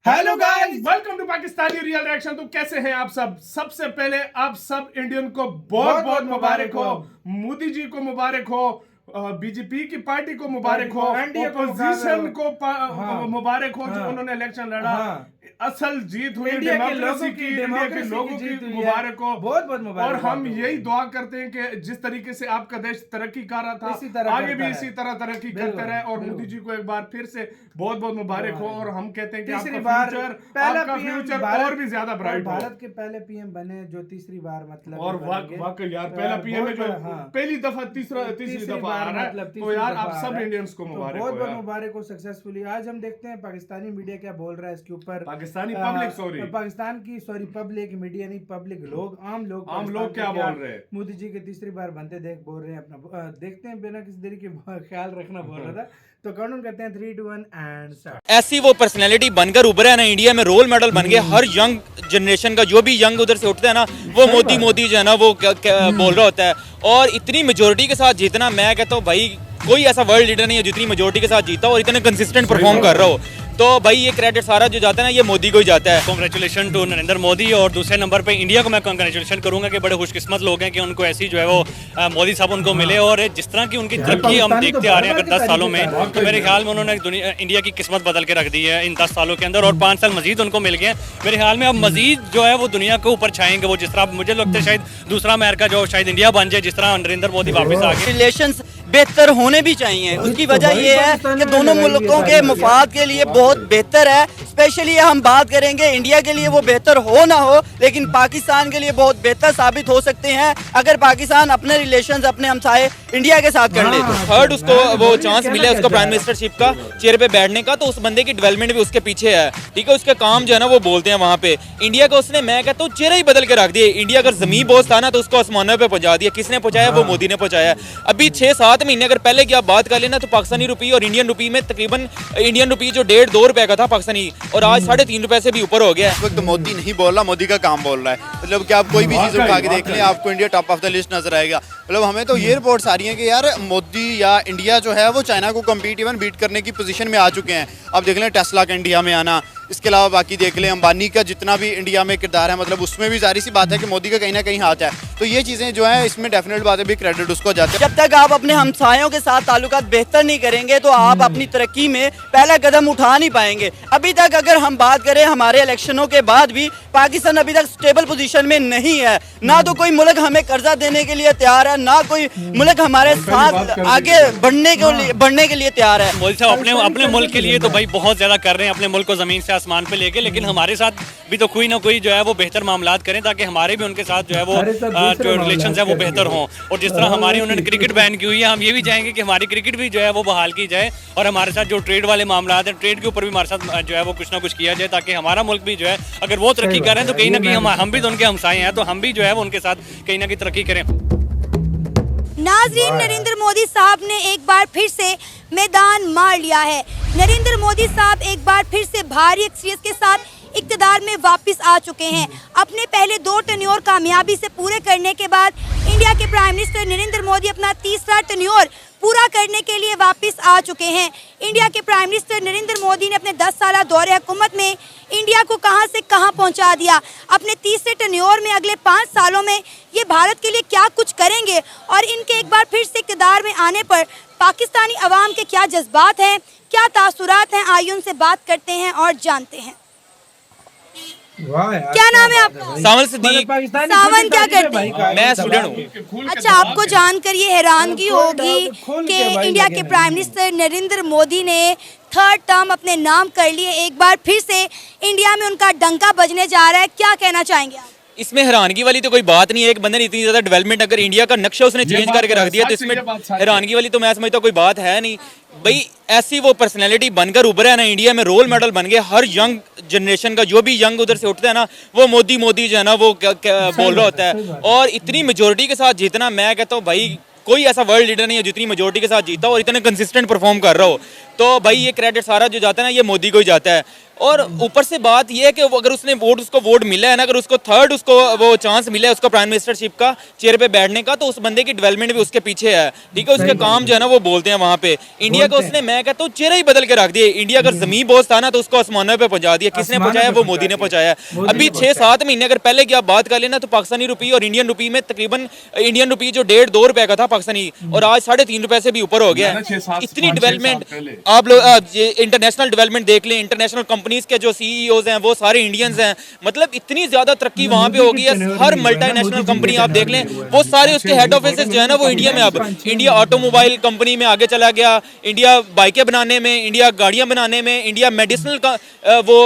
Hello guys, welcome to Pakistani real reaction. तो कैसे हैं आप सब? सबसे पहले आप सब इंडियन को बहुत बहुत मुबारक हो। मोदी जी को मुबारक हो, बीजेपी की पार्टी को मुबारक हो, अपोजिशन को मुबारक हो जो उन्होंने इलेक्शन लड़ा। असल जीत हुई डेमोक्रेसी की, इंडिया के लोगों की मुबारक हो, बहुत बहुत मुबारक। और हम यही दुआ करते हैं कि जिस तरीके से आपका देश तरक्की कर रहा था आगे भी इसी तरह तरक्की करते रहे। और मोदी जी को एक बार फिर से बहुत बहुत मुबारक हो। और हम कहते हैं कि आपका फ्यूचर और भी ज्यादा ब्राइट हो। भारत के पहले पीएम बने जो तीसरी बार मतलब और वाकई यार पहला पीएम है जो पहली दफा तीसरी दफा आ रहा है। तो यार आप सब इंडियंस को मुबारक हो, बहुत बहुत मुबारक हो सक्सेसफुली। आज हम देखते हैं पाकिस्तानी मीडिया क्या बोल रहा है इसके ऊपर। पाकिस्तानी पब्लिक पाकिस्तान की पब्लिक मीडिया नहीं, पब्लिक लोग, आम लोग क्या बोल रहे हैं। मोदी जी के तीसरी बार बनते बोल रहे हैं अपना। देखते हैं बिना किसी देरी के ख्याल रखना बोल रहा था। तो काउंट करते हैं 3, 2, 1 एंड स्टार्ट। ऐसी वो पर्सनैलिटी बनकर उभरे है ना, इंडिया में रोल मॉडल बन गए। हर यंग जनरेशन का जो भी यंग उधर से उठता है ना, वो मोदी जो है ना वो बोल रहा होता है। और इतनी मेजोरिटी के साथ जीतना, मैं कहता हूँ भाई कोई ऐसा वर्ल्ड लीडर नहीं है जितनी मेजोरिटी के साथ जीता और इतने कंसिस्टेंट परफॉर्म कर रहा हो। तो भाई ये क्रेडिट सारा जो जाता है ना, ये मोदी को ही जाता है। Congratulation to Narendra Modi. और दूसरे नंबर पे इंडिया को मैं कांग्रेचुलेशन करूंगा कि बड़े खुशकिस्मत लोग हैं कि उनको ऐसी जो है वो मोदी साहब उनको मिले। और जिस तरह की उनकी तरक्की हम देखते आ रहे हैं अगर 10 सालों में, तो मेरे ख्याल में उन्होंने इंडिया की किस्मत बदल के रख दी है इन 10 सालों के अंदर। और 5 साल मजीद उनको मिल गए। मेरे ख्याल में अब मजीद जो है वो दुनिया के ऊपर छाएंगे। वो जिस तरह मुझे लगता है शायद दूसरा अमेरिका जो शायद इंडिया बन जाए, जिस तरह नरेंद्र मोदी वापस आ गए। रिलेशंस बेहतर होने भी चाहिए। उसकी वजह ये है कि दोनों मुल्कों के मफाद के लिए बहुत बेहतर है। स्पेशली हम बात करेंगे इंडिया के लिए वो बेहतर हो ना हो, लेकिन पाकिस्तान के लिए बहुत बेहतर साबित हो सकते हैं अगर पाकिस्तान अपने रिलेशंस अपने हमसाए इंडिया के साथ कर ले। तो थर्ड उसको वो चांस मिला उसको प्राइम मिनिस्टरशिप का चेयर पे बैठने का, तो उस बंदे की डेवलपमेंट भी उसके पीछे है। ठीक है, उसके काम जो है ना वो बोलते हैं वहाँ पे। इंडिया का उसने, मैं कहता हूँ, चेहरा ही बदल के रख दिया। इंडिया अगर जमीन बोझ था ना तो उसको आसमानों पे पहुंचा दिया। किसने पहुंचाया? वो मोदी ने पहुंचाया। अभी 6-7 महीने अगर पहले की आप बात कर लेना तो पाकिस्तानी रुपये और इंडियन रुपये में तकरीबन इंडियन रुपये जो 1.5-2 रुपए का था पाकिस्तानी, और आज 3.5 रुपए से भी ऊपर हो गया। इस वक्त मोदी नहीं बोल रहा, मोदी का काम बोल रहा है। मतलब कि आप कोई भी चीज़ उठा के देख लें, आपको India top of the list नजर आएगा। मतलब हमें तो ये रिपोर्ट्स आ रही हैं कि यार मोदी या इंडिया जो है वो चाइना को कम्पीट इवन बीट करने की पोजीशन में आ चुके हैं। अब देख लें टेस्ला का इंडिया में आना, इसके अलावा बाकी देख लें अंबानी का जितना भी इंडिया में किरदार है, मतलब उसमें भी जारी सी बात है कि मोदी का कहीं ना कहीं हाथ है। तो ये चीज़ें जो है इसमें डेफिनेट बात है भी क्रेडिट उसको जाता है। जब तक आप अपने हमसायों के साथ ताल्लुकात बेहतर नहीं करेंगे तो आप अपनी तरक्की में पहला कदम उठा नहीं पाएंगे। अभी तक अगर हम बात करें हमारे इलेक्शनों के बाद भी पाकिस्तान अभी तक स्टेबल पोजीशन में नहीं है। ना तो कोई मुल्क हमें कर्जा देने के लिए तैयार है, ना कोई मुल्क हमारे साथ आगे बढ़ने के लिए तैयार है। मोदी साहब अपने मुल्क के लिए तो भाई बहुत ज्यादा कर रहे हैं, अपने मुल्क को जमीन से आसमान पे लेके। लेकिन हमारे साथ भी तो कोई ना कोई जो है वो बेहतर मामलात करें ताकि हमारे भी उनके साथ जो है वो जो रिलेशन है वो बेहतर हों। और जिस तरह हमारी उन्होंने क्रिकेट बैन की हुई है, हम ये भी चाहेंगे कि हमारी क्रिकेट भी जो है वो बहाल की जाए। और हमारे साथ जो ट्रेड वाले मामलात हैं, ट्रेड के ऊपर भी हमारे साथ जो है वो कुछ ना कुछ किया जाए ताकि हमारा मुल्क भी जो है अगर वो तरक्की कर रहे हैं तो कहीं ना कहीं हम भी तो उनके हमसाए हैं, तो हम भी जो है वो उनके साथ कहीं ना कहीं तरक्की करें। नाज़रीन, नरेंद्र मोदी साहब ने एक बार फिर से मैदान मार लिया है। नरेंद्र मोदी साहब एक बार फिर से भारी एक्सपीरियंस के साथ इक़्तिदार में वापस आ चुके हैं। अपने पहले 2 टर्न्योर कामयाबी से पूरे करने के बाद इंडिया के प्राइम मिनिस्टर नरेंद्र मोदी अपना तीसरा टर्न्योर पूरा करने के लिए वापस आ चुके हैं। इंडिया के प्राइम मिनिस्टर नरेंद्र मोदी ने अपने 10 साल दौरे हुकूमत में इंडिया को कहां से कहां पहुंचा दिया। अपने तीसरे टर्न्योर में अगले 5 सालों में ये भारत के लिए क्या कुछ करेंगे और इनके एक बार फिर से इक़्तिदार में आने पर पाकिस्तानी अवाम के क्या जज्बात हैं, क्या तासुरात हैं, आइए उनसे बात करते हैं और जानते हैं। क्या नाम है आपका? सावन सिद्दीक। सावन क्या करते हैं? मैं स्टूडेंट हूँ। अच्छा, आपको जानकर ये हैरानगी होगी कि इंडिया के प्राइम मिनिस्टर नरेंद्र मोदी ने 3rd टर्म अपने नाम कर लिए। एक बार फिर से इंडिया में उनका डंका बजने जा रहा है। क्या कहना चाहेंगे आप? इसमें हैरानगी वाली तो कोई बात नहीं है। एक बंदे ने इतनी ज्यादा डेवलपमेंट अगर इंडिया का नक्शा उसने चेंज करके रख दिया तो इसमें हैरानगी वाली तो मैं समझता हूँ कोई बात है नहीं। भाई ऐसी वो पर्सनैलिटी बनकर उभरे है ना, इंडिया में रोल मॉडल बन गए। हर यंग जनरेशन का जो भी यंग उधर से उठता है ना, वो मोदी जो है ना वो बोल रहा होता है। और इतनी मेजोरिटी के साथ जीतना, मैं कहता हूँ भाई कोई ऐसा वर्ल्ड लीडर नहीं है जितनी मेजोरिटी के साथ जीता और इतने कंसिस्टेंट परफॉर्म कर रहा हो। तो भाई ये क्रेडिट सारा जो जाता है ना ये मोदी को ही जाता है। और ऊपर से बात ये है कि अगर उसको वोट मिला है ना, अगर उसको थर्ड उसको वो चांस मिला है उसको प्राइम मिनिस्टरशिप का चेयर पे बैठने का, तो उस बंदे की डेवलपमेंट भी उसके पीछे है, ठीक है। उसके काम जो है ना वो बोलते हैं वहाँ पे। इंडिया का उसने, मैं कहता हूँ, चेहरा ही बदल के रख दिया। इंडिया अगर जमीन बोझ था ना तो उसको आसमानों पे पहुंचा दिया। किसने पहुंचाया? वो मोदी ने पहुंचाया। अभी 6-7 महीने अगर पहले की आप बात कर लेना तो पाकिस्तानी रुपये और इंडियन रुपये में तकरीबन इंडियन रुपये जो 1.5-2 रुपए का था पाकिस्तानी, और आज 3.5 रुपए से भी ऊपर हो गया है। इतनी डेवलपमेंट आप लोग इंटरनेशनल डेवलपमेंट देख लें, इंटरनेशनल कंपनीज के जो सीईओज हैं वो सारे इंडियंस हैं। मतलब इतनी ज्यादा तरक्की वहां पे हो गई है। हर मल्टीनेशनल कंपनी आप देख लें वो सारे उसके हेड ऑफिस जो है ना वो इंडिया में। अब इंडिया ऑटोमोबाइल कंपनी में आगे चला गया, इंडिया बाइकें बनाने में, इंडिया गाड़ियां बनाने में, इंडिया मेडिसिनल का वो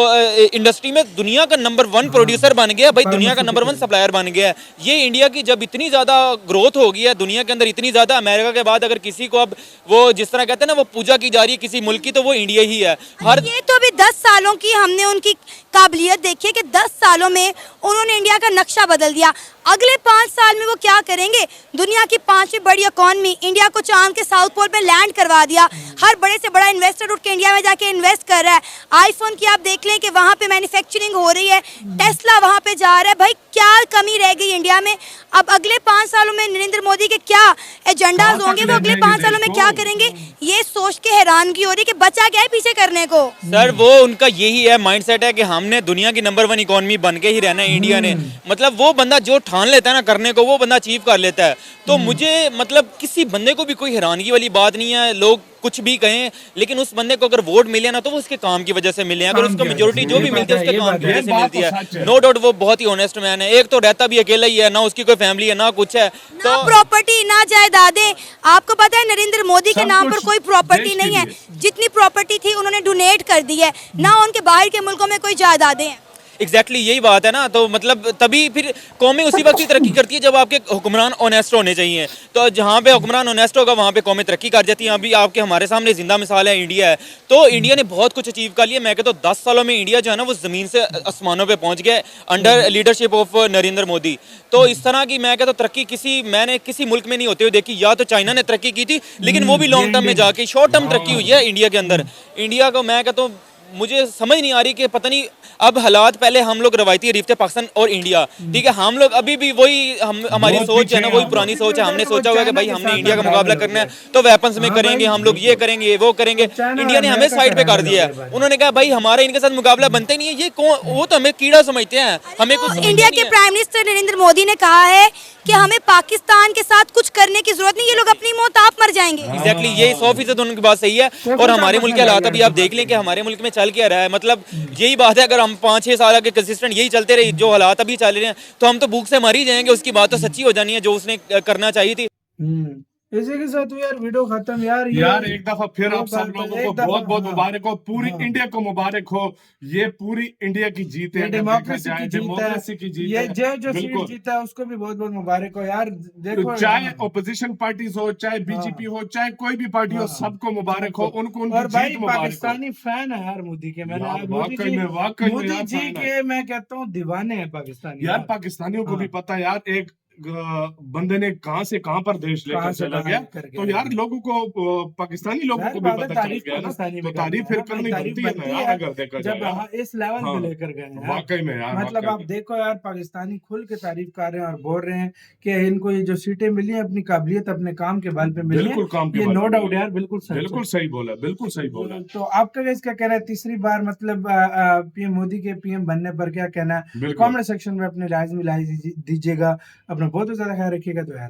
इंडस्ट्री में दुनिया का नंबर 1 प्रोड्यूसर बन गया भाई, दुनिया का नंबर 1 सप्लायर बन गया है। ये इंडिया की जब इतनी ज्यादा ग्रोथ हो गई है दुनिया के अंदर, इतनी ज्यादा, अमेरिका के बाद अगर किसी को अब वो जिस तरह कहते हैं ना वो पूजा की जा रही है किसी मुल्क की, तो वो इंडिया ही है। हर ये तो अभी 10 सालों की हमने उनकी काबिलियत देखी है कि 10 सालों में उन्होंने इंडिया का नक्शा बदल दिया। अगले 5 साल में वो क्या करेंगे? दुनिया की 5वीं बड़ी इकॉनमी, इंडिया को चांद के साउथ पोल पे लैंड करवा दिया। हर बड़े से बड़ा इन्वेस्टर उठ के इंडिया में जाके इन्वेस्ट कर रहा है। आईफोन की आप देख लें कि वहाँ पे मैन्युफैक्चरिंग हो रही है, टेस्ला वहाँ पे जा रहा है। भाई क्या कमी रह गई इंडिया में? अब अगले 5 सालों में नरेंद्र मोदी के क्या एजेंडाज होंगे, वो अगले 5 सालों में क्या करेंगे, ये सोच के हैरानगी हो रही है कि बचा क्या है पीछे करने को। सर वो उनका यही है माइंडसेट है कि हमने दुनिया की नंबर 1 इकोनॉमी बन के ही रहना है इंडिया ने। मतलब वो बंदा जो ठान लेता है ना करने को, वो बंदा अचीव कर लेता है। तो मुझे मतलब किसी बंदे को भी कोई हैरानगी वाली बात नहीं है, लोग कुछ भी कहें, लेकिन उस बंदे को अगर वोट मिले ना तो वो उसके काम की वजह से मिले। अगर उसको मेजोरिटी जो भी मिलती है उसके काम की वजह से मिलती है। नो डाउट वो बहुत ही ऑनेस्ट मैन है। एक तो रहता भी अकेला ही है, ना उसकी कोई फैमिली है ना कुछ है, ना प्रॉपर्टी ना जायदादें। आपको पता है नरेंद्र मोदी के नाम पर कोई प्रॉपर्टी नहीं है। जितनी प्रॉपर्टी थी उन्होंने डोनेट कर दी है, ना उनके बाहर के मुल्कों में कोई जायदादें हैं। एग्जैक्टली यही बात है ना। तो मतलब तभी फिर कौमें उसी वक्त ही तरक्की करती है जब आपके हुक्मरान ऑनेस्ट होने चाहिए। तो जहाँ पे हुक्मरान ऑनेस्ट होगा वहाँ पे कौमें तरक्की कर जाती हैं। अभी आपके हमारे सामने जिंदा मिसाल है इंडिया है। तो इंडिया ने बहुत कुछ अचीव कर लिया। मैं कहता हूँ 10 सालों में इंडिया जो है ना वो ज़मीन से आसमानों पे पहुँच गया under leadership of Narendra Modi. तो इस तरह की मैं कहता हूँ तरक्की मैंने किसी मुल्क में नहीं होते हुए देखी। या तो चाइना ने तरक्की की थी, लेकिन वो भी लॉन्ग टर्म में जाके शॉर्ट टर्म तरक्की हुई है इंडिया के अंदर। इंडिया को मैं कहता हूँ मुझे समझ नहीं आ रही कि पता नहीं अब हालात, पहले हम लोग रवायती रिफ्ते पाकिस्तान और इंडिया, ठीक है, हम लोग अभी भी वही हमारी सोच है ना, वही पुरानी सोच है। हमने सोचा हुआ कि भाई हमने इंडिया का मुकाबला करना है तो वेपन्स में करेंगे, हम लोग ये करेंगे वो करेंगे। इंडिया ने हमें साइड पे कर दिया है। उन्होंने कहा भाई हमारा इनके साथ मुकाबला बनते नहीं है, ये वो तो हमें कीड़ा समझते हैं, हमें कुछ इंडिया के प्राइम मिनिस्टर नरेंद्र मोदी ने कहा है कि हमें पाकिस्तान के साथ कुछ करने की जरूरत नहीं, ये लोग अपनी मौत आप मर जाएंगे। एग्जैक्टली ये 100% उनकी बात सही है। और हमारे मुल्क के हालात अभी आप देख लें कि हमारे मुल्क में चल क्या रहा है। मतलब यही बात है, अगर हम 5-6 साल आगे कंसिस्टेंट यही चलते रहे जो हालात अभी चल रहे हैं तो हम तो भूख से मर ही जाएंगे। उसकी बात तो सच्ची हो जानी है जो उसने करना चाहिए थी। इसी के साथ यार वीडियो खत्म। यार एक दफा फिर आप सब लोगों को बहुत बहुत मुबारक हो, पूरी इंडिया को मुबारक हो। ये पूरी इंडिया की जीत है, डेमोक्रेसी की जीत है। ये जो सीट जीता है उसको भी बहुत बहुत मुबारक हो यार। देखो चाहे ओपोजिशन पार्टीज हो, चाहे बीजेपी हो, चाहे कोई भी पार्टी हो, सबको मुबारक हो। उनको और भाई पाकिस्तानी फैन है यार मोदी के। मैंने मोदी जी के मैं कहता हूँ दीवाने हैं पाकिस्तानी। यार पाकिस्तानियों को भी पता है यार एक बंदे ने कहां से कहां पर देश लेकर चला गया। तो यार लोगों को, पाकिस्तानी लोगों को भी पता चल गया ना, तो तारीफ फिर करनी बनती है ना यार, अगर देखा जाए जब इस लेवल पे लेकर गए हैं। वाकई में यार, मतलब आप देखो यार पाकिस्तानी खुल के तारीफ कर रहे हैं और बोल रहे हैं कि इनको ये जो सीटें मिली हैं अपनी काबिलियत अपने काम के बल पे मिली है। ये नो डाउट यार बिल्कुल सही बोला, बिल्कुल सही बोला। तो आपका इसका कहना है तीसरी बार मतलब पीएम मोदी के पीएम बनने पर क्या कहना है? कमेंट सेक्शन में अपने राय में दीजिएगा। अपना बहुत ज्यादा ख्याल रखिएगा। तो यार